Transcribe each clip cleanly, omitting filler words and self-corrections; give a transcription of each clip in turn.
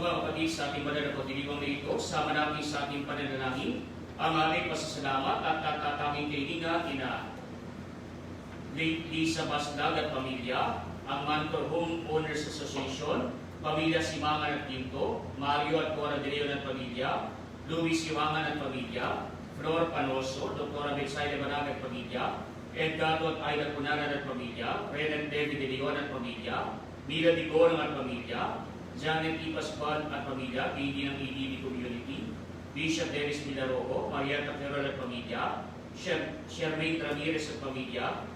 mga kapatid, sa ating banal na pagdiriwang na ito, sama namin sa ating pananalangin ang aming pasasalamat at natataming kaibigan ina Lisa Basdag at pamilya, ang Mantor Home Owners Association, pamilya Simangan at Quinto, Mario at Cora de Leon at pamilya, Luis Simangan at pamilya, Flor Panoso, Dr. Betsaida Barang at pamilya, Edgardo at Aida Cunanan at pamilya, Renan David de Leon at pamilya, Mila de Gorong at pamilya, Janet E. Pascual at pamilya, PD ng EDB Community, Bishop Dennis Milarojo, Maria Taferol at pamilya, Shermaine Ramirez at pamilya,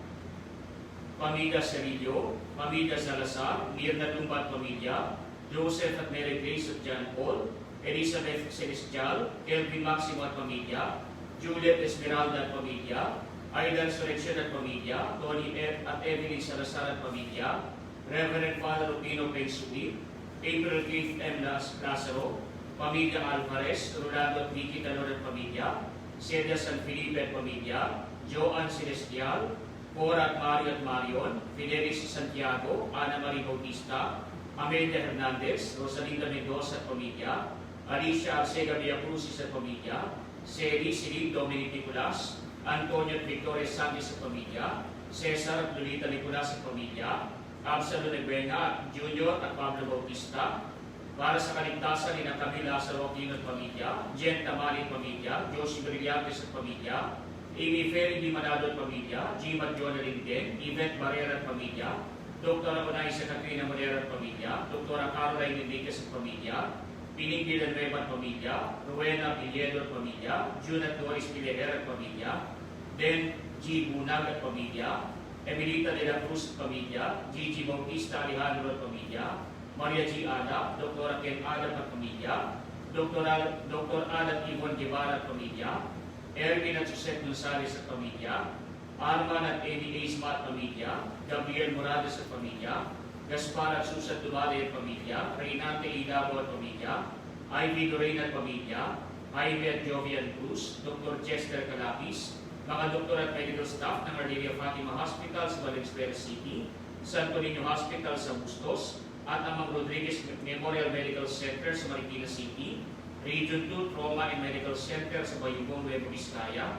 Pamilya Cerillo, Pamilya Salazar, Mirna Tumba at pamilya, Joseph at Mary Grace at John Paul, Elizabeth Celestial, Kelvin Maximo at pamilya, Juliet Esmeralda at pamilya, Aidan Sorection at pamilya, Tony at Evelyn Salazar at pamilya, Reverend Father Rupino Pensui, April Keith M. Lazaro, pamilya Alvarez, Rolando at Vicky Talon at pamilya, Celia San Felipe at pamilya, Joan Celestial, Cora at Mario at Marion, Fidelis Santiago, Ana Marie Bautista, Amelia Hernandez, Rosalinda Mendoza at pamilya, Alicia Arcega Villacruzes at pamilya, Seri Silid Dominic Nicolas, Antonio at Victoria Santos at pamilya, Cesar at Lolita Nicolas at pamilya, Absalom Nebuena Jr. at Pablo Bautista, para sa kaligtasan ni Camila Saroquino at pamilya, Jen Tamari at pamilya, Josie Brillantes at pamilya, Amy Ferry Di Manado at pamilya, Jim at Jonah Linden, Yvette Barrera at pamilya, Dr. Onaisa Katrina Barrera at pamilya, Dr. Caroline Enriquez at pamilya, Pining Villanueva at pamilya, Rowena Villedo at pamilya, June at Doris Villarreal at pamilya, Den G. Bunag at pamilya, Emilita de la Cruz at pamilya, Gigi Bautista Alejandro at pamilya, Maria G. Ada, Dr. Ken Adam at pamilya, Dr. Ada Ivon Guevara at pamilya, Erwin at Joseph Gonzales at pamilya, Arman at Eddie Aisma at pamilya, Gabriel Morales at pamilya, Gaspar at Susan Dumade at pamilya, Reynante Idabo at pamilya, Ivy Lorena at pamilya, Ivy at Jovian Cruz, Dr. Chester Calapis, mga doktor at medical staff ng Our Lady of Fatima Hospital sa Valenzuela City, Santo Niño Hospital sa Bustos, at ang Rodriguez Memorial Medical Center sa Marikina City, Region 2 Trauma and Medical Center sa Bayugong, Nueva Vizcaya,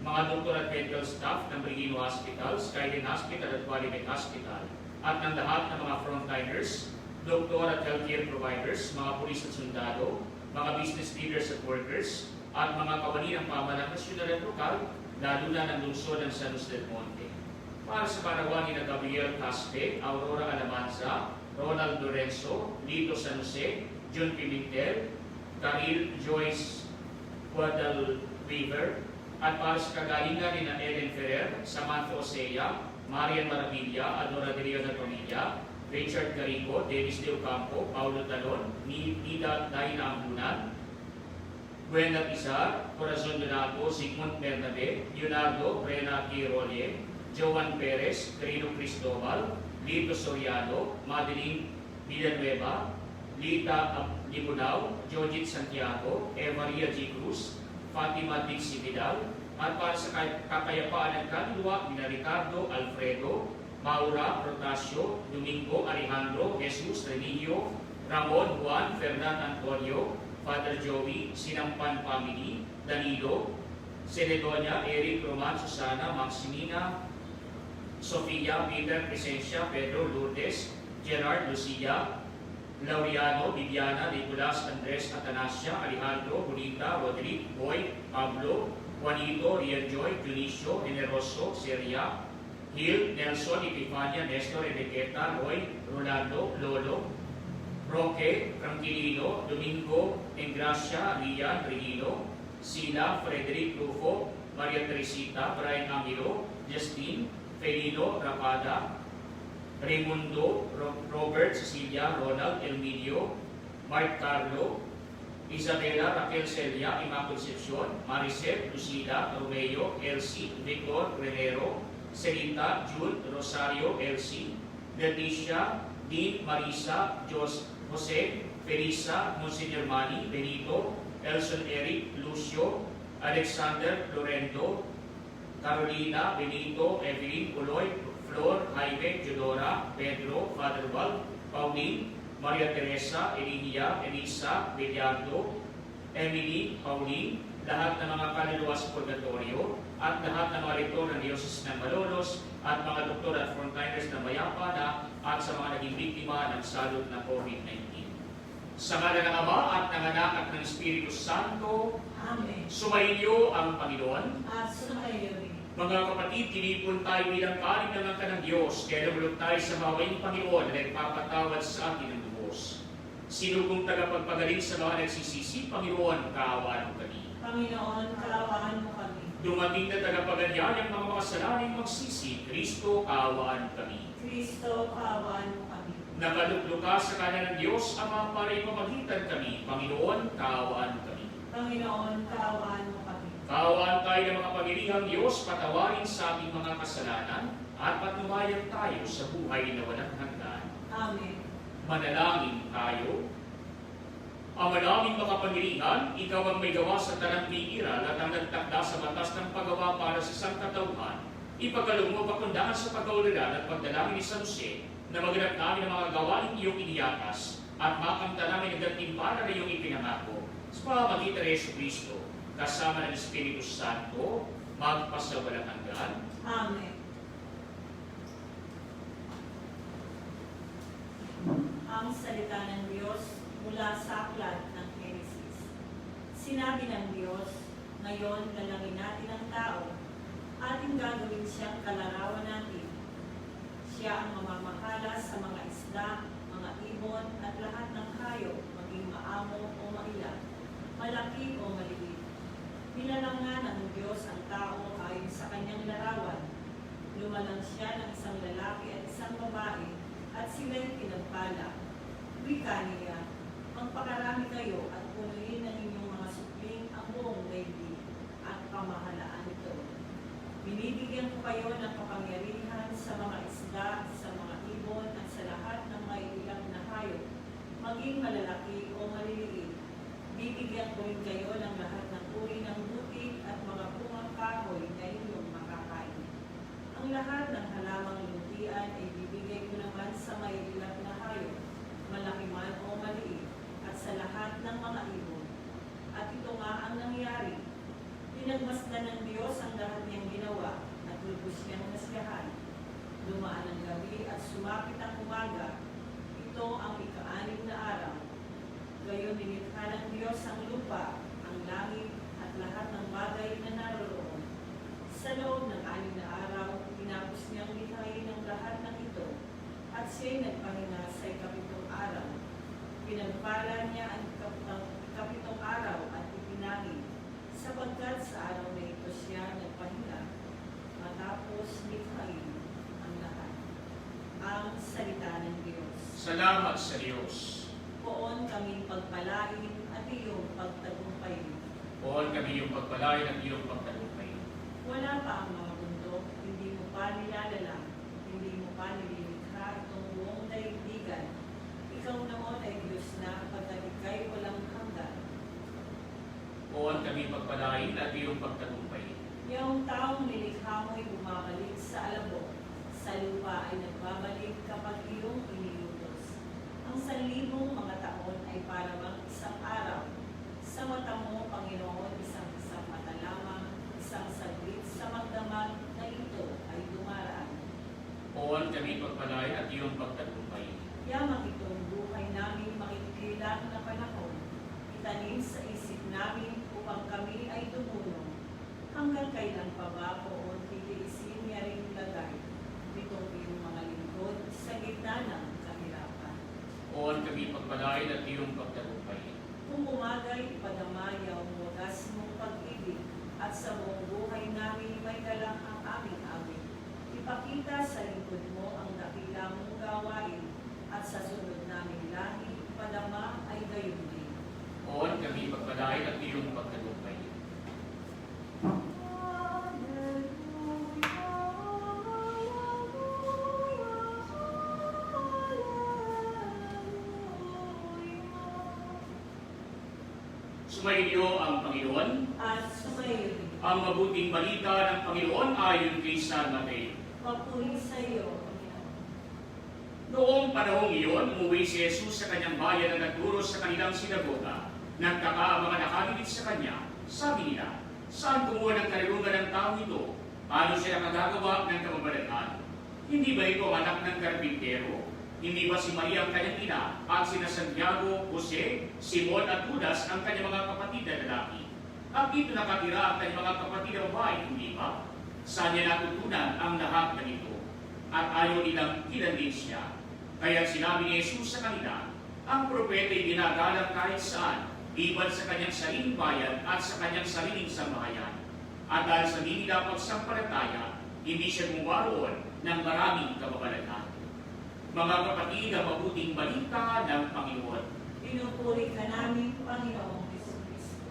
mga doktor at medical staff ng Brigino Hospital, Skyline Hospital at Qualibet Hospital, at ng lahat ng mga frontliners, doktor at healthcare providers, mga pulis at sundalo, mga business leaders at workers, at mga kawani ng pamahalaan nasyonal at lokal, lalo na ng lungsod ng San Jose del Monte. Para sa panawani na Gabriel Caspe, Aurora Alamanza, Ronald Lorenzo, Lito San Jose, John Pimentel, Karil Joyce Guadalriver, at para sa kagalingan ni na Ellen Ferrer, Samantha Osea, Marian Maravilla, Adora de Leon at pamilya, Richard Carico, Dennis De Ocampo, Paulo Talon, Nida Daina Ambunan, Buena Pizar, Corazon Donato, Sigmund Bernabe, Leonardo Rena Quirolle, Joan Perez, Trino Cristobal, Lito Soriano, Madeline Villanueva, Lita Libunao, Jojit Santiago, Maria G. Cruz, Fatima Dixie Vidal, at para sa kakayapaan ng kaluluwa ni Ricardo Alfredo, Maura Protasio, Domingo Alejandro, Jesus Remigio, Ramon Juan Fernan Antonio, Father Joey, Sinampan Family, Danilo, Cenedonia, Eric, Roman, Susana, Maximina, Sofia, Peter, Presencia, Pedro, Lourdes, Gerard, Lucia, Laureano, Viviana, Nicolas, Andres, Atanasia, Alejandro, Bonita, Rodrigo, Boy, Pablo, Juanito, Rian Joy, Dionisio, Generoso, Seria, Gil, Nelson, Epifania, Nestor, Enriqueta, Roy, Rolando, Lolo, Roque, Tranquilino, Domingo, Engracia, Rian, Regino, Sila, Frederic, Rufo, Maria Teresita, Brian Amilo, Justine, Felino, Rapada, Raimundo, Robert, Cecilia, Ronald, Elmidio, Mark Carlo, Isabela, Raquel Celia, Ima Concepcion, Maricel, Lucila, Romeo, Elsie, Victor, Renero, Celita, June, Rosario, Elsie, Leticia, Dean, Marisa, Jose, Felisa, Monsignor Manny, Benito, Elson Eric, Lucio, Alexander, Lorendo, Carolina, Benito, Evelyn, Uloy, Flor, Jaime, Jodora, Pedro, Father Val, Pauline, Maria Teresa, Elinia, Elisa, Beliardo, Emily, Pauline, lahat ng mga kaluluwa sa purgatorio, at lahat ng mga rektor ng Diocese ng Malolos, at mga doktor at frontliners na mayapa na, at sa mga naging biktima ng salot ng COVID-19. Sa ngala ng Ama at ng Anak at ng Espiritu Santo, Amen. sumainyo ang Panginoon. At sumayo rin. Mga kapatid, tinipon tayo bilang kanin ng angka ng Diyos, kaya lumulog tayo sa mawayang Panginoon na nagpapatawad sa atin ng lubos. Sino kong tagapagpagaling sa mga nagsisisi, Panginoon, kaawaan mo kami. Panginoon, kaawaan mo kami. Dumating na tagapaganyan ang mga makasalaning magsisi, Kristo, kaawaan mo kami. Kristo, kaawaan mo kami. Nakalukluka sa kanan ng Diyos, Ama, para ipamagitan kami, Panginoon, kaawaan mo kami. Panginoon, kaawaan mo kami. Kaawaan tayo ng mga pamilihang Diyos, patawarin sa ating mga kasalanan, at patnubayan tayo sa buhay na walang hanggan. Amen. Manalangin tayo. Ama naming makapangyarihan, ikaw ang may gawa sa tanang iral at ang nagtakda sa batas ng paggawa para sa isang katauhan. Ipagkaloob mo pakundaan sa pagkaularan at pagdalangin ni San Jose na maganap namin ang mga gawain iyong iniyatas at makamta namin ang gantimpala na iyong ipinangako sa pamamagitan ni Yesu Cristo kasama ng Espiritu Santo magpasawalang hanggan. Amen. Ang salita ng Diyos mula sa aklat ng Genesis. Sinabi ng Diyos, ngayon dalangin natin ang tao, ating gagawin siyang kalarawan natin. Siya ang mamamahala sa mga isda, mga ibon at lahat ng hayop, maging maamo o mailan, malaki o maliit. Nilalang nga ng Diyos ang tao ayon sa kanyang larawan. Lumalang siya ng isang lalaki at isang babae, at sila'y pinagpala. Wika niya, magpakarami kayo at punuin ng inyong mga supling ang buong daigdig at pamahalaan ito. Binibigyan ko kayo ng kapangyarihan sa mga isda, sa mga ibon at sa lahat ng may ilang na hayop, maging malalaki o maliliit. Bibigyan ko rin kayo ng lahat ng uri ng butik at mga bungang kahoy na inyong makakain. Ang lahat ng halamang luntian ay bibigay ko naman sa may ilang na hayop, malaki man o maliit, at sa lahat ng mga ibon. At ito nga ang nangyari. Pinagmasdan ng Diyos ang lahat niyang ginawa at lubos niyang nasiyahan. Dumaan ang gabi at sumapit ang umaga. Ito ang ika-anim na araw. Gayon nilikha ng Diyos ang lupa, ang langit, at lahat ng bagay na naroroon. Sa loob ng 6 na araw, tinapos niyang likhain ang lahat ng ito, at siya'y nagpahinga sa 7 araw. Pinagpala niya ang 7 araw at ipinangin, sapagkat sa araw na ito siya nagpahinga, matapos likhain ang lahat. Ang salita ng Diyos. Salamat sa Diyos. Poon kaming pagpalain at iyong pagtagumpayin. Poon kami iyong pagpalain at iyong pagtagumpay. Wala pa ang mga bundok, hindi mo pa nilalala, hindi mo pa nililikha itong buong daigdigan. Ikaw noon ay Diyos na pagkat ika'y walang hanggan. Poon kami pagpalain at iyong pagtagumpay. Yung taong nilikha mo'y bumabalik sa alabok, sa lupa ay nagbabalik kapag iyong inilutos. Ang 1,000 mga taon ay parang isang araw. Sa mata mo, Panginoon, isang mata lamang, isang saglit sa magdamag na ito ay dumaraan. Poon kami pagpalain at iyong pagtagumpay. Yamang itong buhay namin makikilang na panahon. Itanim sa isip namin upang kami ay tumulong. Hanggang kailan pa ba poon titiisin niya rin lagay nitong iyong mga lingkod sa gitna ng kahirapan. Poon kami pagpalain at iyong pagtagumpay. Kung umagay, ipadamaya ang wagas mong pag-ibig at sa buong buhay namin may galang ang aming awit. Ipakita sa lingkod mo ang dakila mong gawain at sa sunod naming lahi, ipadama ay gayon din. Poon kami pagpalain at iyong pagtagumpay. Sumainyo ang Panginoon. At sumayo din. Ang mabuting balita ng Panginoon ayon kay San Mateo. Papuri sa iyo, Panginoon. Noong panahong iyon, umuwi si Jesus sa kanyang bayan na nagturo sa kanilang sinagoga. Nagtaka ang mga nakalilig sa kanya. Sabi nila, saan kumuha ng karunungan ng tao ito? Paano siya nakagagawa ng kababalaghan? Hindi ba ito anak ng karpintero? Hindi ba si Maria ang kanyang ina at sina Santiago, Jose, Simon at Judas ang kanyang mga kapatid na lalaki? At dito nakatira ang kanyang mga kapatid na babae, hindi ba? Saan niya natutunan ang lahat ng ito? At ayaw nilang kilalanin siya. Kaya sinabi ni Jesus sa kanila, ang propeta ay ginagalang kahit saan, iban sa kanyang sariling bayan at sa kanyang sariling sambahayan. At dahil sa hindi nila pagsampalataya, hindi siya gumawa roon ng maraming kababalaghan. Mga kapatid, ang mabuting balita ng Panginoon. Pinupuri ka namin, Panginoong Jesucristo.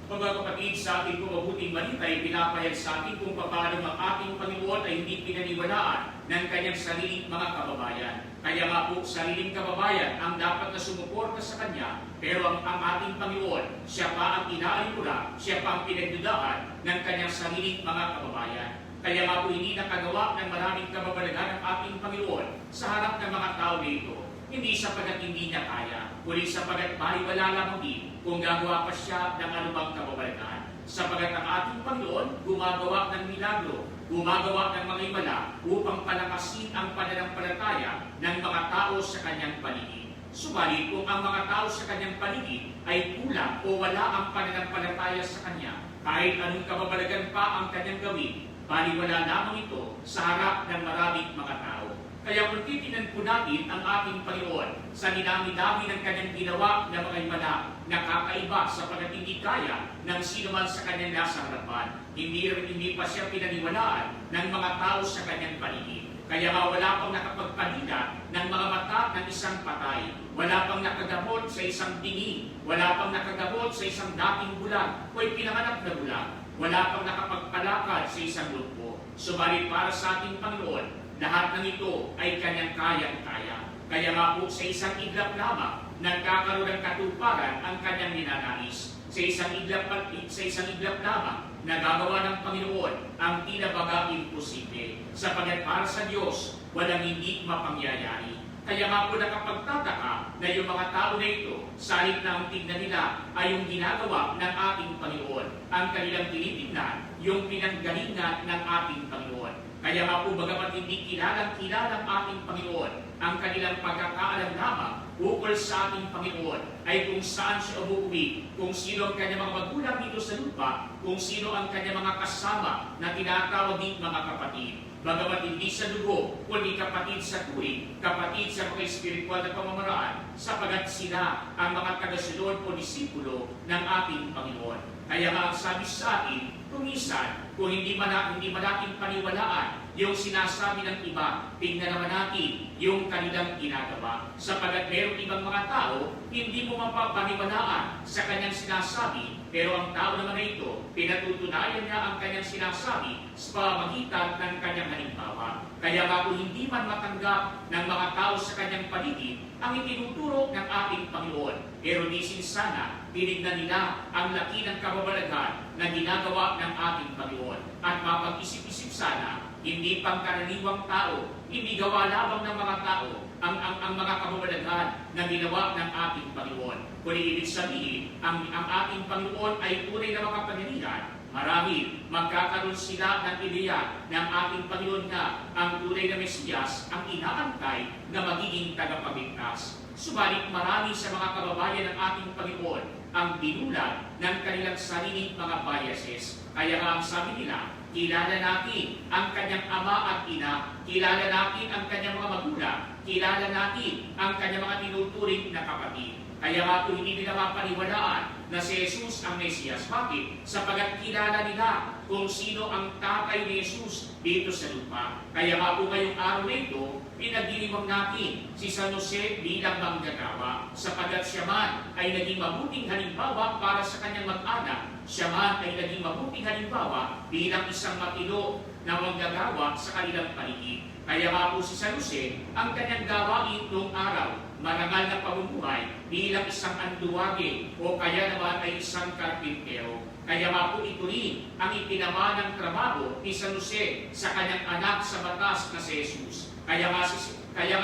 Mga kapatid, sa ating kung mabuting balita ay pinapayag sa atin kung paano ang ating Panginoon ay hindi pinaniwalaan ng kanyang sariling mga kababayan. Kaya nga po, sariling kababayan ang dapat na sumuporta sa kanya, pero ang ating Panginoon, siya pa ang inaalimura, siya pa ang pinagdudahan ng kanyang sariling mga kababayan. Kaya nga po hindi nakagawa ng maraming kababalaghan ng ating Panginoon sa harap ng mga tao dito. Hindi sapagat hindi niya kaya, kundi sapagat baliwala lamang din kung gagawa pa siya ng anumang kababalaghan. Sapagat ang ating Panginoon gumagawa ng milagro, gumagawa ng mga himala upang palakasin ang pananampalataya ng mga tao sa kanyang paligid. Subalit kung ang mga tao sa kanyang paligid ay kulang o wala ang pananampalataya sa kanya, kahit anong kababalagan pa ang kanyang gawin, baliwala lamang ito sa harap ng maraming mga tao. Kaya kung titinan po natin ang ating Panginoon sa dinami-dami ng kanyang ginawa na mga himala, nakakaiba sapagat hindi kaya ng sino man sa kanyang nasa harapan. Hindi pa siya pinaniwalaan ng mga tao sa kanyang paligid. Kaya nga wala pang nakapagpalila ng mga mata ng isang patay. Wala pang nakagamot sa isang tingi. Wala pang nakagamot sa isang dating bulag o pinanganak na bulag. Wala pang nakapagpalakad sa isang lumpo. Subalit para sa ating Panginoon, lahat ng ito ay kanyang kayang-kaya. Kaya nga po sa isang iglap lamang, nagkakaroon ng katuparan ang kanyang ninanais. Sa isang iglap lamang, nagagawa ng Panginoon ang tila baga imposible. Sapagat para sa Diyos, walang hindi mapangyayari. Kaya nga po nakapagtataka na yung mga tao na ito, sa halip na ang tignan nila ay yung ginagawa ng ating Panginoon. Ang kanilang tinitignan, yung pinanggalingan ng ating Panginoon. Kaya nga po bagamat hindi kilalang-kilala ang ating Panginoon, ang kanilang pagkakaalam lamang ukol sa ating Panginoon ay kung saan siya umuwi, kung sino ang kanyang mga magulang dito sa lupa, kung sino ang kanyang mga kasama na tinatawag din mga kapatid. Bagamat hindi sa dugo, kundi kapatid sa tuwing, kapatid sa mga espiritual na pamamaraan, sapagat sila ang mga tagasunod o disipulo ng ating Panginoon. Kaya nga ang sabi sa atin, kumisan, kung hindi man natin paniwalaan yung sinasabi ng iba, tingnan naman natin yung kanilang ginagawa. Sapagat mayroong ibang mga tao, hindi mo mapapaniwalaan sa kanyang sinasabi, pero ang tao naman na ito, pinatutunayan niya ang kanyang sinasabi sa pamamagitan ng kanyang halimbawa. Kaya nga kung hindi man matanggap ng mga tao sa kanyang paligid ang itinuturo ng ating Panginoon, pero disin sana, tinignan nila ang laki ng kababalaghan na ginagawa ng ating Panginoon. At mapag-isip-isip sana, hindi pangkaraniwang tao, hindi gawa labang ng mga tao ang mga kababalaghan na ginawa ng ating Panginoon. Kung ibig sabihin, ang ating Panginoon ay tunay na makapangyarihan, marami magkakaroon sila ng ideya ng ating Panginoon na ang tunay na Mesiyas ang inaantay na magiging tagapagligtas. Subalit marami sa mga kababayan ng ating Panginoon ang binulag ng kanilang sariling mga biases. Kaya nga ang sabi nila, kilala natin ang kanyang ama at ina, kilala natin ang kanyang mga magulang, kilala natin ang kanyang mga tinuturing na kapatid. Kaya nga po hindi nila mapaniwalaan na si Jesus ang Mesiyas. Bakit? Sapagat kilala nila kung sino ang tatay ni Jesus dito sa lupa. Kaya nga po ngayong araw na ito, pinagdiriwang natin si San Jose bilang manggagawa. Sapagat siya man ay naging mabuting halimbawa para sa kanyang mag-anak, siya man ay naging mabuting halimbawa bilang isang matino na manggagawa sa kanilang paligid. Kaya nga po si San Jose, ang kanyang gawain noong araw, marangal na pamumuhay bilang isang anduwage o kaya naman ay isang karpintero. Kaya nga po ito rin ang itinama ng trabaho ni San Jose sa kanyang anak sa batas na si Jesus. Kaya nga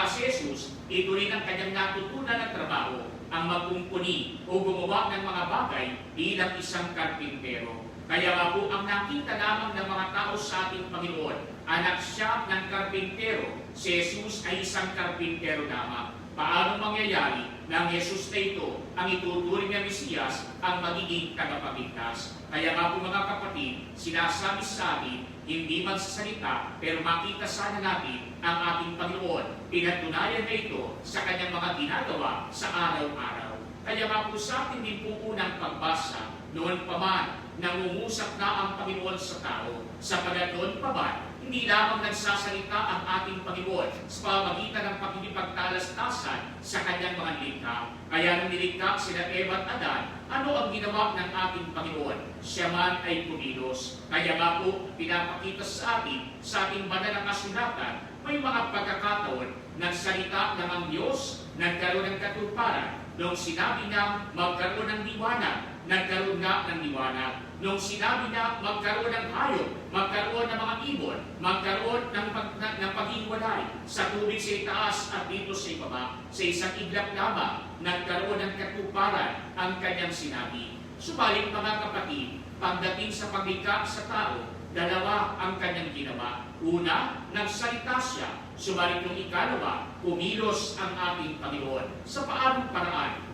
si Jesus, ito rin ang kanyang natutunan ng trabaho, ang magkumpuni o gumawa ng mga bagay bilang isang karpintero. Kaya nga po ang nakita lamang ng mga tao sa ating Panginoon, anak siya ng karpintero, si Jesus ay isang karpintero lamang. Paano mangyayari na ang Jesus na ito, ang ituturing na Mesiyas, ang magiging tagapagligtas? Kaya nga po mga kapatid, sinasabi sa atin, hindi man sa salita, pero makita sana natin ang ating Panginoon. Pinatunayan na ito sa kanyang mga ginagawa sa araw-araw. Kaya nga po sa atin din po unang pagbasa, noon pa man, nangungusap na ang Panginoon sa tao, sapagat noon pa man, hindi lamang nagsasalita ang ating Panginoon sa pamamagitan ng pakikipagtalastasan sa kanyang mga nilikha. Kaya nung nilikha sila Eva at Adan, ano ang ginawa ng ating Panginoon? Siya man ay kumilos. Kaya nga po, pinapakita sa ating banal na kasulatan, may mga pagkakataon, nagsalita ng ang Diyos, nagkaroon ng katuparan. Nung sinabi niya magkaroon ng liwanag, nagkaroon nga ng liwanag. Nung sinabi niya magkaroon ng hayop, magkaroon ng mga ibon, magkaroon ng paghiwalay sa tubig sa itaas at dito sa ibaba, sa isang iglap lamang, nagkaroon ng katuparan ang kanyang sinabi. Subalit mga kapatid, pagdating sa paglikha sa tao, dalawa ang kanyang ginawa. Una, nagsalita siya. Subalit yung ikalawa, kumilos ang ating Panginoon. Sa paanong paraan?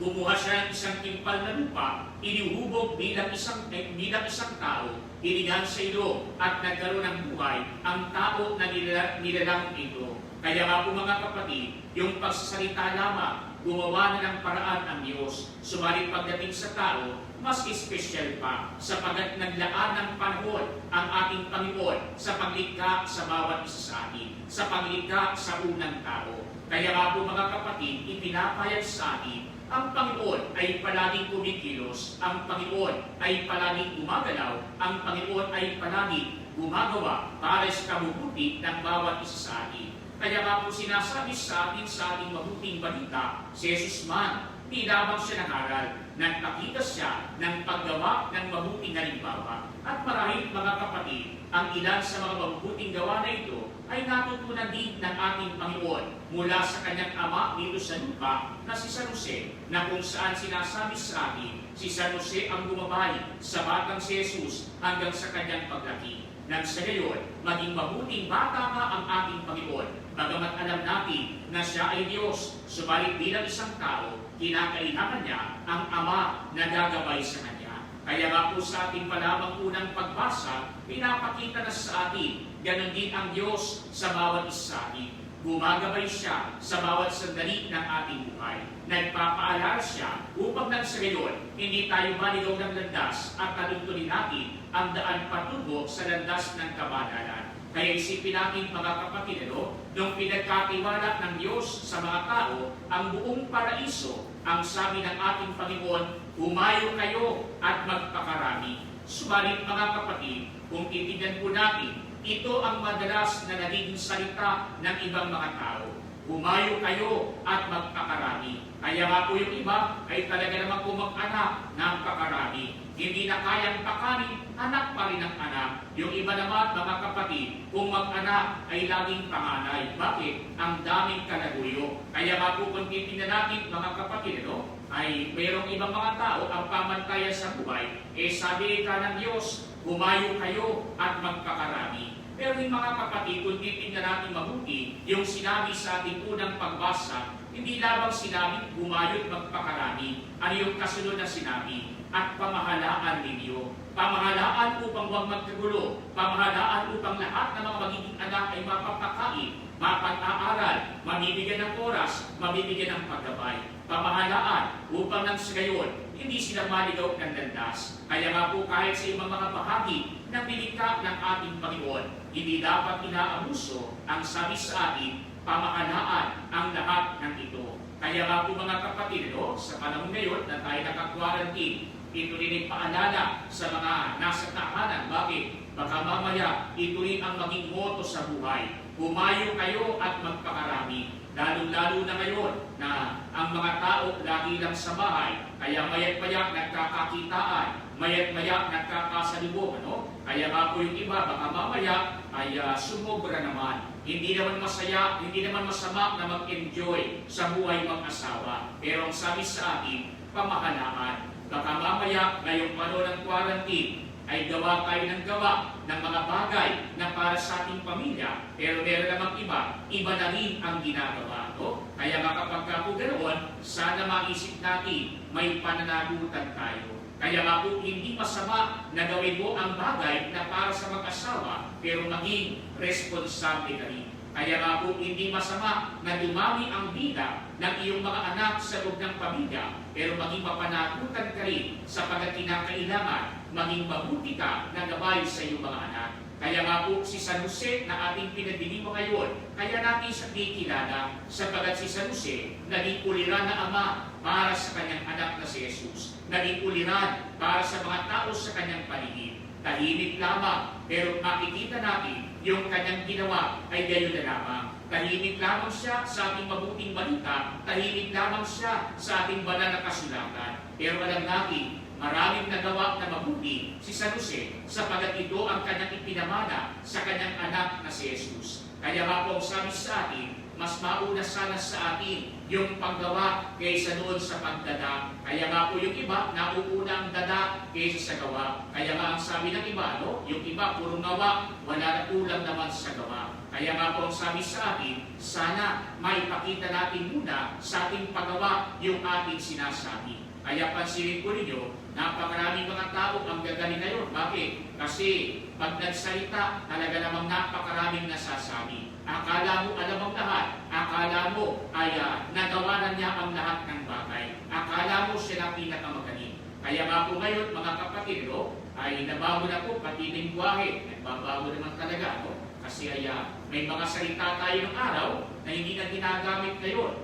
Bumuha siya ng isang timpal na lupa, inihubog bilang isang tao, inigan sa ilo at nagkaroon ng buhay ang tao na nilalang ito. Kaya nga po mga kapatid, yung pagsasalita lamang, gumawa na ng paraan ang Diyos. Subalit pagdating sa tao, mas espesyal pa, sapagat naglaan ng panahon ang ating Panginoon sa paglikha sa bawat isa sa atin, sa paglikha sa unang tao. Kaya nga po mga kapatid, ipinapayag sa atin, ang Panginoon ay palaging kumikilos, ang Panginoon ay palaging gumagalaw, ang Panginoon ay palaging gumagawa para sa kabubuti ng bawat isa sa atin. Kaya nga po sinasabi sa ating mabuting balita, si Jesus man, di lamang siya nag-aral, nagpakita siya ng paggawa ng mabuting halimbawa. At marahil mga kapatid, ang ilan sa mga mabubuting gawa na ito ay natutunan din ng ating Panginoon mula sa kanyang ama dito sa lupa na si San Jose, na kung saan sinasabi sa atin, si San Jose ang gumabay sa batang si Jesus hanggang sa kanyang paglaki. Nang sa gayon, maging mabuting bata nga ang ating Panginoon, bagamat alam natin na siya ay Diyos, subalit bilang isang tao, kinakailangan niya ang Ama na gagabay sa Kanya. Kaya nga po sa ating palamang unang pagbasa, pinapakita na sa atin, ganon din ang Diyos sa bawat isa sa atin. Gumagabay siya sa bawat sandali ng ating buhay. Nagpapaalala siya upang nang sa gayon, hindi tayo maligaw ng landas at taluntunin natin ang daan patungo sa landas ng kabanalan. Kaya isipin natin mga kapatid, nung pinagkatiwala ng Diyos sa mga tao ang buong paraiso, ang sabi ng ating Panginoon, humayo kayo at magpakarami. Subalit mga kapatid, kung titignan po natin, ito ang madalas na nagiging salita ng ibang mga tao. Humayo kayo at magpakarami. Kaya nga po yung iba ay talaga naman po mag-anak ng pakarami. Hindi na kayang pakanin, anak pa rin ang anak. Yung iba naman, mga kapatid, kung mag-anak ay laging panganay. Bakit? Ang daming kalaguyo. Kaya nga po kung titignan natin, mga kapatid, ay mayroong ibang mga tao ang pamantayan sa buhay. Sabi ka ng Diyos, humayo kayo at magpakarami. Pero yung mga kapatid, kung titignan natin mabuti, yung sinabi sa ating unang pagbasa, hindi lamang sinabi humayo at magpakarami. Ano yung kasunod na sinabi? At pamahalaan ninyo. Pamahalaan upang huwag magkagulo. Pamahalaan upang lahat ng mga magiging anak ay mapapakain, mapag-aaral, mabibigyan ng oras, mabibigyan ng paggabay. Pamahalaan upang nang sa gayon, hindi sila maligaw ng landas. Kaya nga po kahit sa ibang mga bahagi ng nilikha ng ating Panginoon, hindi dapat inaabuso ang sabi sa atin, pamahalaan ang lahat ng ito. Kaya nga po mga kapatid, sa panahon ngayon na tayo naka-quarantine, ito rin ay paalala sa mga nasa tahanan. Bakit? baka mamaya ito rin ang maging moto sa buhay. Humayo kayo at magpakarami. Lalo-lalo na ngayon na ang mga tao lagi lang sa bahay, kaya mayat-maya nagkakakitaan, mayat-maya nagkakasalubong, ano? Kaya nga po yung iba, baka mamaya ay sumobra naman. Hindi naman masaya, hindi naman masama na mag-enjoy sa buhay mag-asawa. Pero ang sabi sa atin, pamahalaan. Baka mamaya, ngayong panahon ng quarantine, ay gawa kayo ng gawa ng mga bagay na para sa ating pamilya. Pero meron namang iba na rin ang ginagawa. No? Kaya nga kapag po ganoon, sana maisip natin may pananagutan tayo. Kaya nga po hindi masama na gawin mo ang bagay na para sa mag-asawa, pero maging responsable ka rin. Kaya nga po hindi masama na dumami ang bida ng iyong mga anak sa loob ng pamilya, pero maging mapanagutan ka rin sapagat kinakailangan maging mabuti ka na gabay sa iyong mga anak. Kaya nga po si San Jose na ating pinagdilim ngayon, kaya natin siya kikilala sapagat si San Jose naging uliran na ama para sa kanyang anak na si Jesus. Naging uliran para sa mga tao sa kanyang paligid. Tahimik lamang, pero makikita natin yung kanyang ginawa ay gayon na lamang. Tahimik lamang siya sa ating mabuting balita, tahimik lamang siya sa ating banal na kasulatan. Pero alam natin, maraming nagawa na mabuti si San Jose sapagat ito ang kanyang ipinamana sa kanyang anak na si Jesus. Kaya nga po ang sabi sa atin, mas mauna sana sa atin yung paggawa kaysa doon sa pagdada. Kaya nga po yung iba, nauuna ang dada kaysa sa gawa. Kaya nga ang sabi ng iba, no? Yung iba, puro gawa, wala na kulang naman sa gawa. Kaya nga po ang sabi sa atin, sana maipakita natin muna sa ating paggawa yung ating sinasabi. Kaya pansinin ko ninyo, napakaraming mga tao ang gagaling ngayon. Bakit? Kasi pag nagsalita, talaga namang napakaraming nasasabi. Akala mo alam ang lahat. Akala mo ay nagawa na niya ang lahat ng bagay. Akala mo siya ang pinakamagaling. Kaya nga po ngayon, mga kapatid, no, ay nabago na po pati lingwahe. Nagbabago naman talaga. No? Kasi ay may mga salita tayo ng araw na hindi na ginagamit ngayon.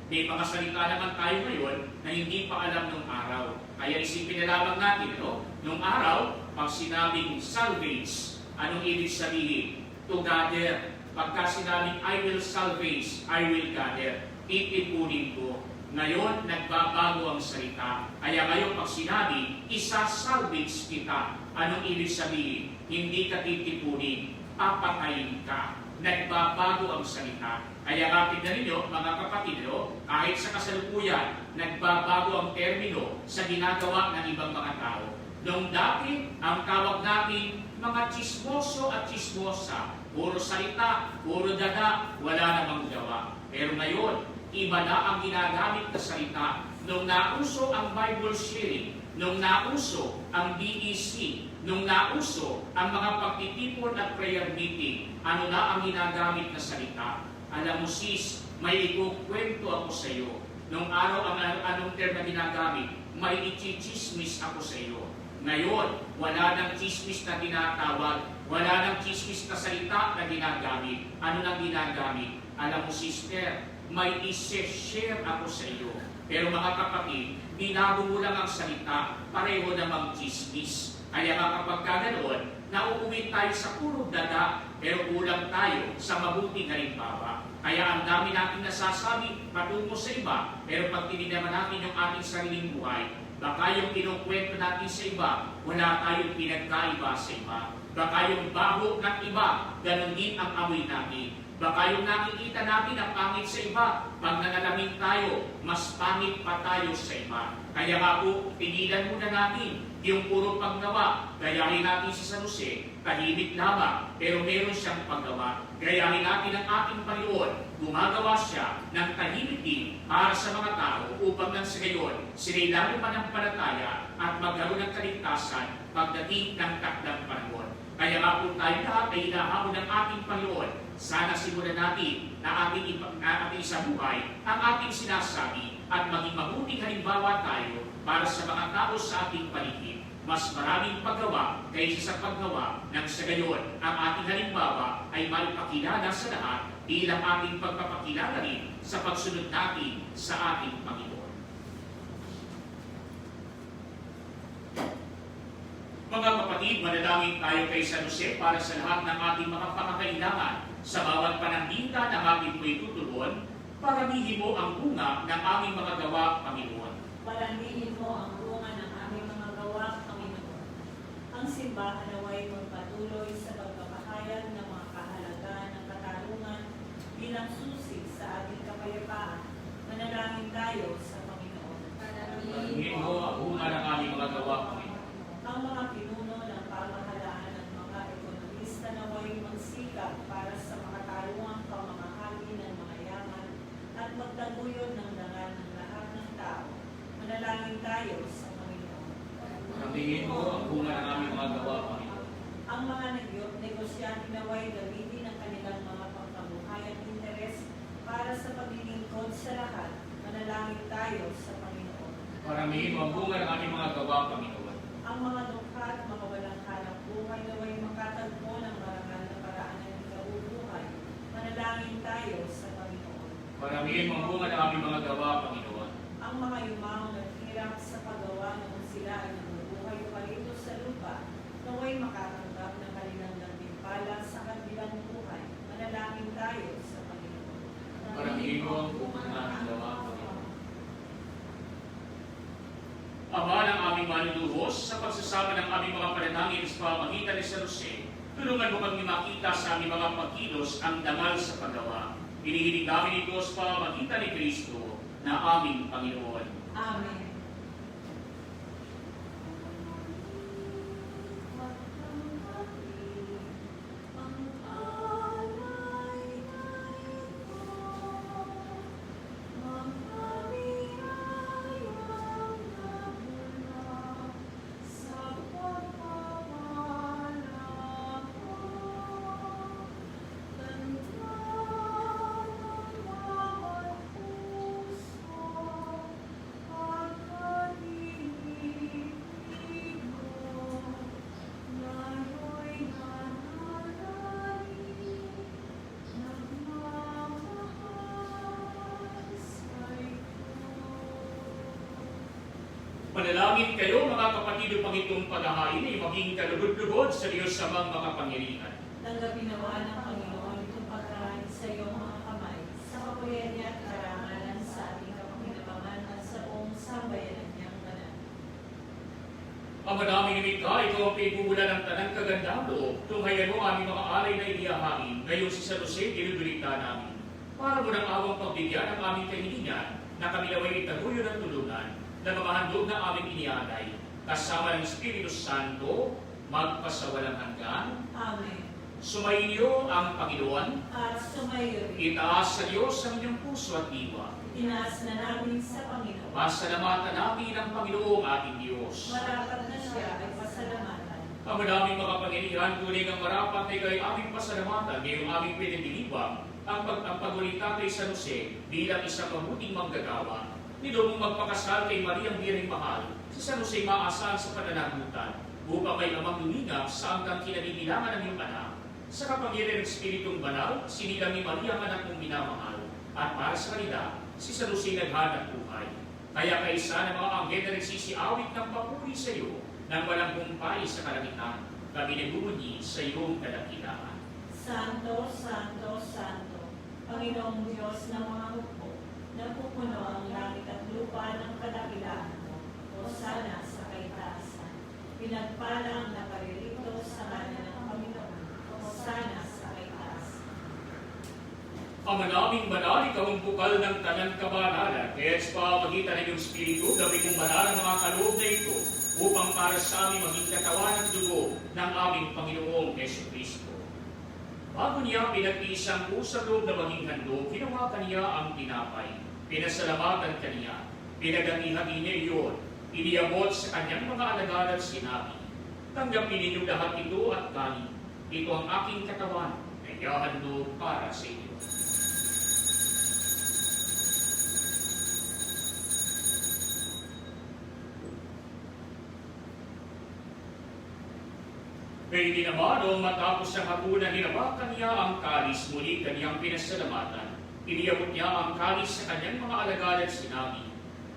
May mga salita naman tayo ngayon na hindi pa alam nung araw. Kaya isipin na lamang natin, no? Nung araw, pag sinabing salvage, anong ibig sabihin? To gather. Pagka sinabing I will salvage, I will gather. Titipunin ko. Ngayon, nagbabago ang salita. Kaya ngayon, pag sinabi, isa-salvage kita. Anong ibig sabihin? Hindi ka titipunin. Papatayin ka. Nagbabago ang salita. Kaya nga tignan ninyo, mga kapatid, kahit sa kasalukuyan, nagbabago ang termino sa ginagawa ng ibang mga tao. Noong dati, ang tawag natin, mga chismoso at chismosa. Puro salita, puro dada, wala namang gawa. Pero ngayon, iba na ang ginagamit na salita. Nung nauso ang Bible sharing, nung nauso ang BEC, nung nauso ang mga pagtitipon at prayer meeting, ano na ang ginagamit na salita? Alam mo sis, may ikukwento ako sa iyo. Nung araw, anong term na ginagamit? May ichichismis ako sa iyo. Ngayon, wala nang chismis na tinatawag. Wala nang chismis na salita na ginagamit. Ano nang ginagamit? Alam mo sister, may isi-share ako sa iyo. Pero mga kapatid, binago mo lang ang salita, pareho namang chismis. Kaya nga kapag ganoon, nauuwi tayo sa puro dada, pero kulang tayo sa mabuting halimbawa. Kaya ang dami natin nasasabi patungo sa iba, pero pag tinignan natin yung ating sariling buhay, baka yung kinukwento natin sa iba, wala tayong pinagkaiba sa iba. Baka yung baho ng iba, ganun din ang amoy natin. Baka yung nakikita natin ang pangit sa iba, pag nanalamin tayo, mas pangit pa tayo sa iba. Kaya nga po, pigilan muna natin yung puro paggawa. Gayahin natin si San Jose, tahimik lamang, pero meron siyang paggawa. Gayahin natin ang ating Panginoon, gumagawa siya ng tahimik din para sa mga tao upang nang sa gayon, sila'y lalo manampalataya at magkaroon ng kaligtasan pagdating ng takdang panahon. Kaya nga po tayo lahat ay hinahamon ng ating Panginoon. Sana simulan natin na ating isabuhay ang ating sinasabi at maging mabuting halimbawa tayo para sa mga tao sa ating paligid. Mas maraming paggawa kaysa sa paggawa nang sa gayon ang ating halimbawa ay maipakilala sa lahat bilang ating pagpapakilala rin sa pagsunod natin sa ating Panginoon. Mga kapatid, kapatid, manalangin tayo kay San Jose para sa lahat ng ating mga pangangailangan. Sa bawat pananggita ng ating po'y tutugon, paramihin mo ang bunga ng aming mga gawa, Panginoon. Paramihin mo ang bunga ng aming mga gawa, Panginoon. Ang simbahan naway magpatuloy sa pagpapahayag ng mga kahalagahan ng katarungan bilang susi sa ating kapayapaan. Manalangin tayo sa Panginoon. Paramihin mo ang bunga ng aming mga gawa, Panginoon. Ang mga pinuno ng pamahalaan at mga ekonomista naway magsikap para sa makatarungang pamamahagi ng mga yaman at magtaguyod ng dangal ng lahat ng tao. Manalangin tayo sa Panginoon. Paramihin mo ang bunga ng aming mga gawa, Panginoon. Ang mga negosyante naway gamitin ang kanilang mga pangkabuhay at interes para sa paglilingkod sa lahat. Manalangin tayo sa Panginoon. Paramihin mo ang bunga ng aming mga gawa, Panginoon. Ang mga dukha at mga walang hanap buhay naway makatagpo ng marangal na paraan ng ikabubuhay. Manalangin tayo sa Panginoon. Paramihin mo ang bunga ng aming mga gawa, Panginoon. Ang mga yumaong naghirap sa paggawa ng sila ay nabubuhay pa rito sa lupa, naway makatanggap ng kanilang gantimpala sa kanilang buhay. Manalangin tayo sa Panginoon. Paramihin mo ang bunga ng aming gawa, Panginoon. Ama ng aming manluluhos, sa pagsasama ng aming mga panalangin sa pamamagitan ni San Jose, tulungan mo kami makita sa aming mga pagkilos ang dangal sa paggawa. Hinihiling namin ito sa pamamagitan ni Kristo na aming Panginoon. Amen. Manalangin kayo mga kapatid upang itong paghahain ay maging kalugod-lugod sa Diyos sa mga kapangyarihan. Tanggapin nawa ng Panginoon itong pagkain sa iyong mga kamay, sa kapurihan niya at karangalan sa ating kapakinabangan at sa buong sambayanan niyang banal. Ang madaming imita, ito ang pinagbubulan ng tanang kagandang loob. Tunghayan mo aming mga alay na inihahain. Ngayon si San Jose, dinudulita namin. Para mo ng awang pagbigyan ang aming kahilingan na kami naway itaguyo ng tulungan na mga handog na aming inialay. Kasama ng Espiritu Santo, magpasawalang hanggan. Amen. Sumainyo ang Panginoon. At sumayo rin. Itaas sa Diyos ang inyong puso at diwa. Tinaas na namin sa Panginoon. Pasalamatan natin ang Panginoong ating Diyos. Marapat na siya ay pasalamatan. Ang madaming makapangyarihan, tuloy ng marapat ay kay aming pasalamatan ngayong aming pinagdilibang ang pagulita kay San Jose bilang isang mabuting manggagawa. Nilo mong magpakasal kay Mariang Bireng Mahal, si San Jose maasahan sa pananagutan upang may amang lumingap sa hanggang kinanibilangan ng iyong anak. Sa kapangyarihan ng Espiritong Banal, sinilang ni Maria ang anak mong minamahal, at para sa kanila, si San Jose naghanap buhay. Kaya kaisa ng mga anghel na nagsisiawit ng papuri sa iyo, nang walang humpay sa kalangitan, kami nagbubunyi sa iyong kadakilaan. Santo, Santo, Santo, Panginoong Diyos ng mga hukbo, napupuno ang langit at lupa ng kadakilaan mo. Hosana sa kaitaasan. Pinagpala ang naparirito sa ngalan ng Panginoon. Hosana sa kaitaasan. Ang manaming banal, ikaw ang bukal ng tanang kabanalan, kaya sa pamagitan ng iyong Espiritu, gawin mong banal ang mga kaloob na ito, upang para sa amin maging katawan at dugo ng aming Panginoong Jesucristo. Bago niya pinag-iisang sa loob na maging handog, ginawa kaniya ang tinapay. Pinasalamatan kaniya. Pinagangihagi niya iyon. Iniabot sa kanyang mga alagad at sinabi, tanggapin ninyo lahat ito at kanin. Ito ang aking katawan na ihahandog para sa inyo. Kaya hindi naman, noong matapos ang hapunan, hinawakan niya ang kalis, muli kaniyang pinasalamatan. Iniabot niya ang kalis sa kanyang mga alagad at sinabi,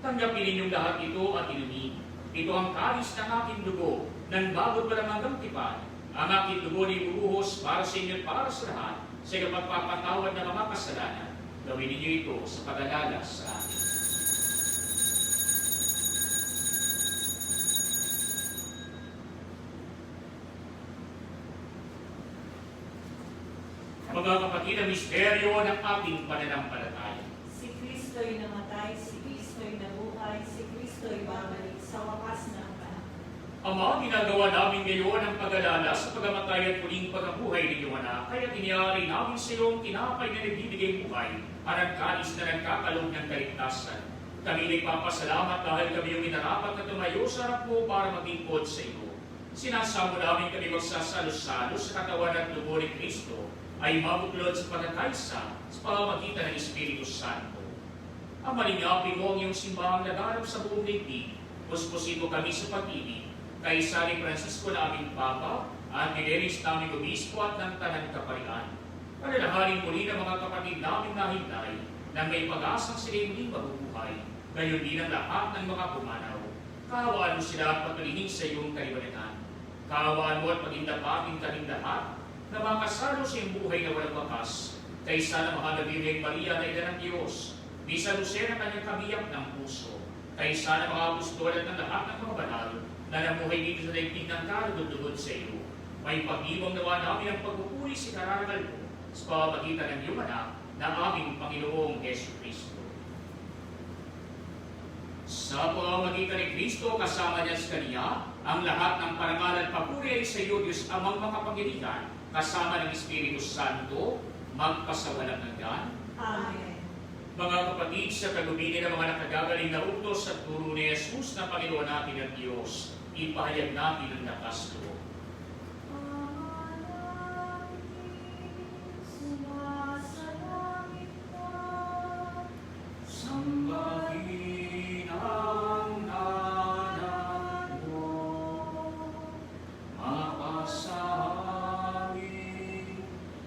tanggapin ninyong lahat ito at inumin. Ito ang kalis ng aking dugo, ng bago pa hanggang tipan. Ang aking dugo na ibubuhos para sa inyo at para sa lahat, sa pagpapatawad ng mga kasalanan. Gawin ninyo ito sa pag-alala sa akin. Mga kapatid, ang misteryo ng ating pananampalataya. Si Kristo'y namatay, si Kristo'y nabuhay, si Kristo'y babalik sa wakas ng panahon. Ama, ginagawa namin ngayon ang pag-alala sa pagamatay at muling pagkabuhay ng iyong anak, kaya tiniyari namin sa iyong tinapay na nagbibigay buhay at ang kalis na nagkakalog ng kaligtasan. Kami nagpapasalamat dahil kami yung minarapat na tumayo sa harap mo para maglingkod sa iyo. Sinasamo namin kami magsasalo-salo sa katawan at dugo ni Kristo ay mabuklod sa pagkakaisa sa pamamagitan ng Espiritu Santo. Ang malingapin mo ang iyong simbahang naganap sa buong daigdig, puspusin mo kami sa pag-ibig, kay San Francisco na aming Papa, at Gileris naming Obispo at ng Tanang Kaparian. Palalahanin muli ng mga kapatid namin nahintay na may pag-asang sila'y muling mabubuhay, gayon din ang lahat ng mga pumanaw. Kaawaan mo sila at patuloyin sa iyong kaliwanagan. Kaawaan mo at pagindapatin kaming lahat na makasalo sa iyong buhay na walang wakas, kaysa na mahal na Birheng Maria na ina ng Diyos, ni San Jose na kanyang kabiyak ng puso, kaysa na mga apostol at ng lahat ng mga banal na namuhay dito sa daigdig ng kalugod-lugod sa iyo. May pag-ibang nawa namin ang pagpupuri sa kararangal mo sa pamamagitan ng iyong anak na aming Panginoong Yesu Kristo. Sa pamamagitan ni Kristo, kasama niya sa Kanya, ang lahat ng parangal at papuri ay sa iyo, Diyos Amang makapangyarihan, kasama ng Espiritu Santo, magpasawalang hanggan. Amen. Mga kapatid, sa kagubili ng mga nakagagaling na utos at turo ni Jesus na Panginoon natin at Diyos, ipahayag natin ang lakas loob. Sambahin ang anak mo, mapasahin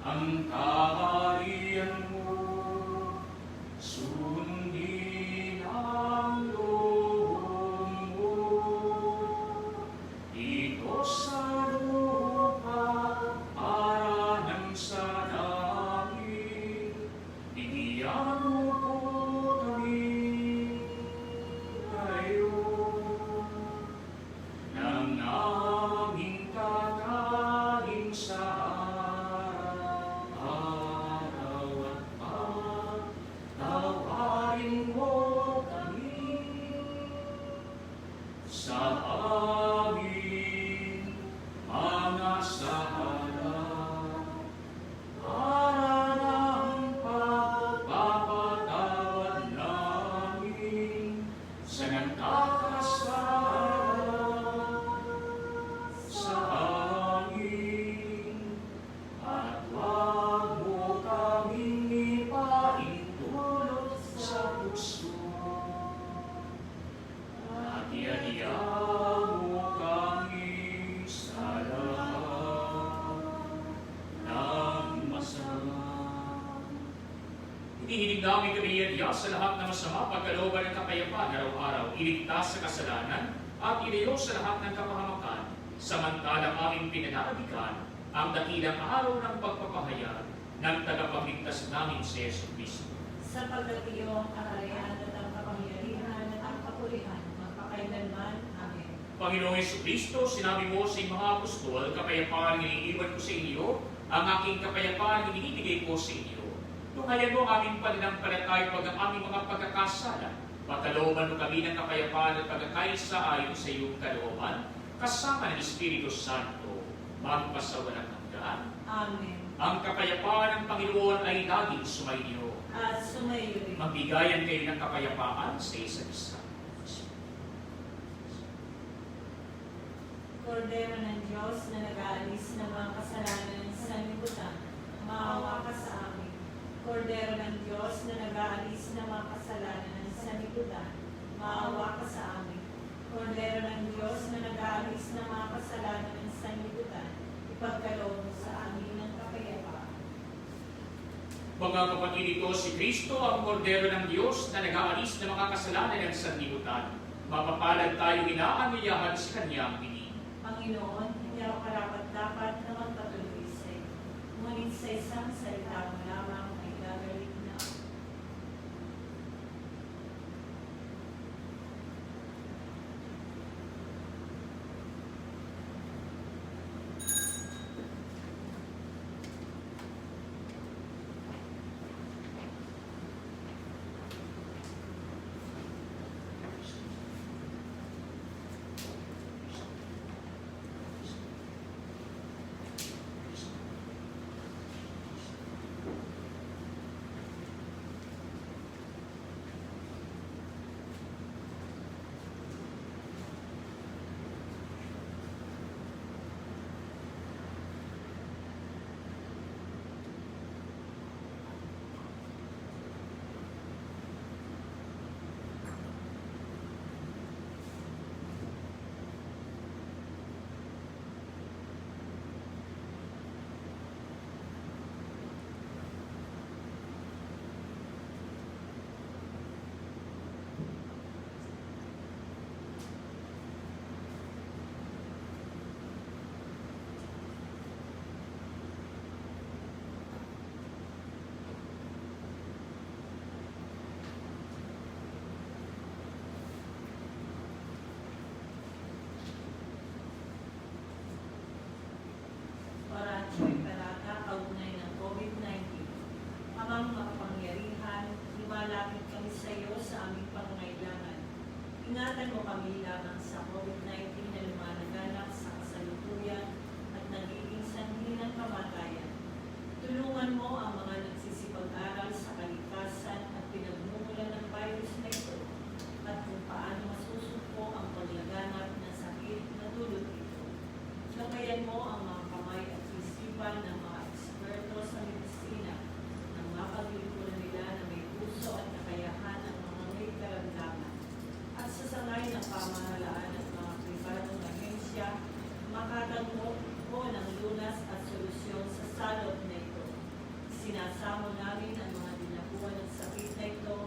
ang kaharian mo, sundin ang loob mo, dito sa lupa para ng sa langit, bigyan mo po kami ngayon ng aming kakain sa araw at pagtawarin mo kami sa aming mga sala para ng pagpapatawad namin sa nagkakasala sa amin, at huwag mo kaming ipaintulot sa puso, at iadiyan mo kami sa lahat ng masama. Inihiling namin kami iadiya sa lahat ng masama, pagkalooban ng kapayapaan araw-araw, iligtas sa kasalanan, at ilayo sa lahat ng kapahamakan, samantalang aming pinananabikan ang dakilang araw ng pagpapahayag ng tagapagligtas namin si Yesu Cristo. Sapagkat iyo ang kaharian at ang kapangyarihan at ang kapurihan, magpakailanman. Amen. Panginoong Yesu Cristo, sinabi mo sa iyong mga apostol, kapayapaan ang iniiwan ko sa inyo, ang aking kapayapaan ang inibigay ko sa inyo. Tunghayan mo ang aming pananampalataya pag ang aming mga pagkakasala. Pagkalooban mo kami ng kapayapaan at pagkakaisa ayon sa iyong kalooban, kasama ng Espiritu Santo, magpasawalang hanggan. Amen. Ang kapayapaan ng Panginoon ay laging sumainyo. At sumayo rin. Magbigayan kayo ng kapayapaan sa isa't isa. Kordero ng Diyos na nag-aalis ng mga kasalanan ng sanlibutan, maawa ka sa amin. Kordero ng Diyos na nag-aalis ng mga kasalanan ng sanlibutan, maawa ka sa amin. Kordero ng Diyos na nag-aalis ng mga kasalanan ng sanlibutan, ipagkaloob mo sa amin ng kapayapaan. Mga kapatid, ito si Kristo, ang kordero ng Diyos na nag-aalis ng mga kasalanan ng sanlibutan. Mapapalad tayo inaanyayahan sa kanyang piling. Panginoon, hindi ako karapat-dapat na magpatuloy sa iyo. Ngunit sa isang salita mo lamang ay gagaling na ako. Oratio'y Parata, kaugnay ng COVID-19. Amang makapangyarihan, lumalapit kami sa iyo sa aming pangangailangan. Ingatan mo kami lamang sa COVID-19 na lumalaganap sa kasalukuyan at nagiging sanhi ng kamatayan. Tulungan mo ang mga nagsisipag-aral sa kalikasan at pinagmumulan ng virus na ito at kung paano masusumpo ang paglaganap ng sakit na dulot ito. Gabayan mo ang mga kamay at isipan ng mga eksperto sa medisina nang mapaglingkuran nila na may puso at kakayahan ng mga may karamdaman. At sa sangay ng pamahalaan at mga pribadong ahensya, makatagpo po ng lunas at solusyon sa salot na ito. Sinasamo namin ang mga dinakuan ng sakit na ito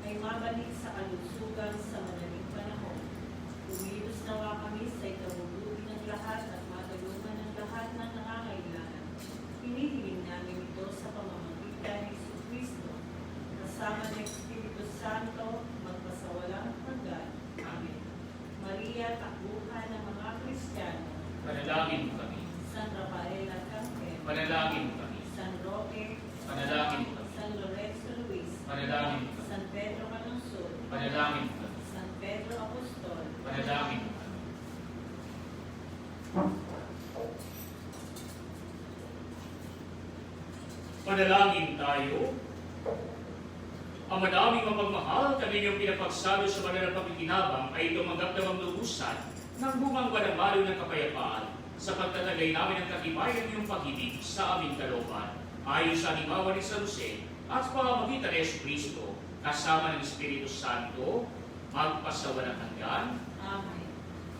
ay mabalik sa kalusugan sa madaling panahon. Umilos nawa kami sa ikabubuti ng lahat at matulungan ng lahat ng nangangailangan. Hinihiling namin ito sa pamamagitan ni Jesucristo, kasama ng Espiritu Santo, magpasawalang hanggan. Amen. Maria, takbuhan ng mga Kristiyano. Panalangin mo kami. San Rafael Arcangel. Panalangin mo kami. San Roque. Panalangin mo kami. San Lorenzo Luis. Panalangin mo kami. San Pedro Calungsod. Panalangin mo kami. San Pedro Apostol. Panalangin mo kami. Panalangin tayo. Ang madaming mapagmahal, kami yung pinapagsalo sa banal na pakikinabang ay tumanggap na maglubusan ng bungang banamalo ng kapayapaan sa pagtatagay namin ng katibayan ng pag-ibig sa aming kalooban. Ayon sa halimbawa ni San Jose at sa pamamagitan ni Jesucristo, kasama ng Espiritu Santo, magpasawalang hanggan. Amen.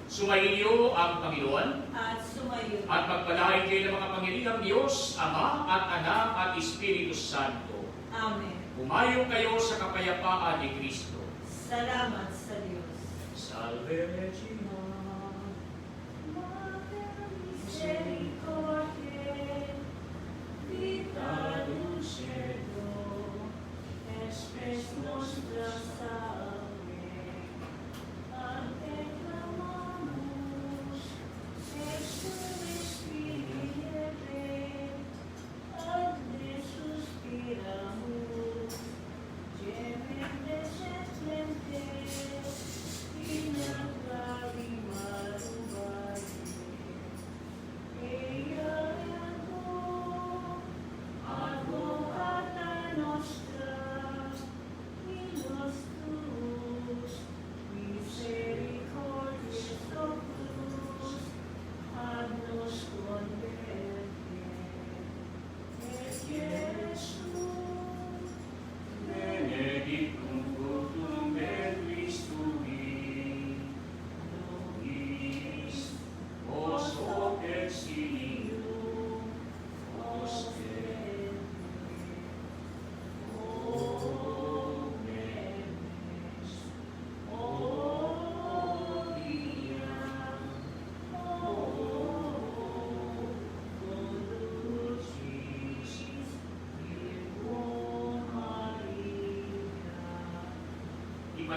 Sumainyo ang Panginoon At sumayo. at pagpalain kayo ng mga Panginoong Diyos, Ama at Anak at Espiritu Santo. Amen. Humayo kayo sa kapayapaan ni Kristo. Salamat sa Diyos. Salve Regina. Mater misericordiae, vita dulcedo, espes nostra salve. Ante clamamus, exum Spiritu, ad ne suspiramus, gemende setlentes, in lacrimae rubae. Eia ergo, advocata nostra, in nostrum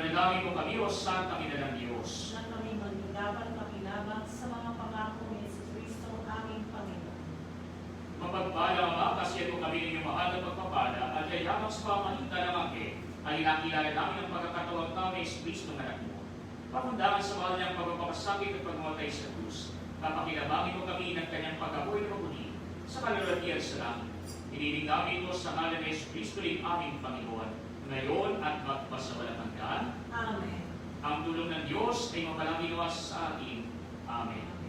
Ipanalangin mo kami, O Santa Ina ng Diyos. Na kami maglabang makinabang sa mga pangako ni Jesucristo aming Panginoon. Mapagpala Ama, kasi mo kami ninyong mahal na pagpapala at yayamang sa pamagitan ng Angke ay nakilala namin ang pagkakatawag namin sa Kristo ng anak mo. Pakundangan sa mahal niyang pagpapakasakit at pagmamatay sa krus. Papakinabangin mo kami ng kanyang pagkabuhay na muli sa kalulatian sa langit. Hinihiling namin ito sa ngalan ni Jesucristo rin aming Panginoon, ngayon at magpasawalang hanggan. Amen. Ang tulong ng Diyos ay mapalanginawas sa atin. Amen.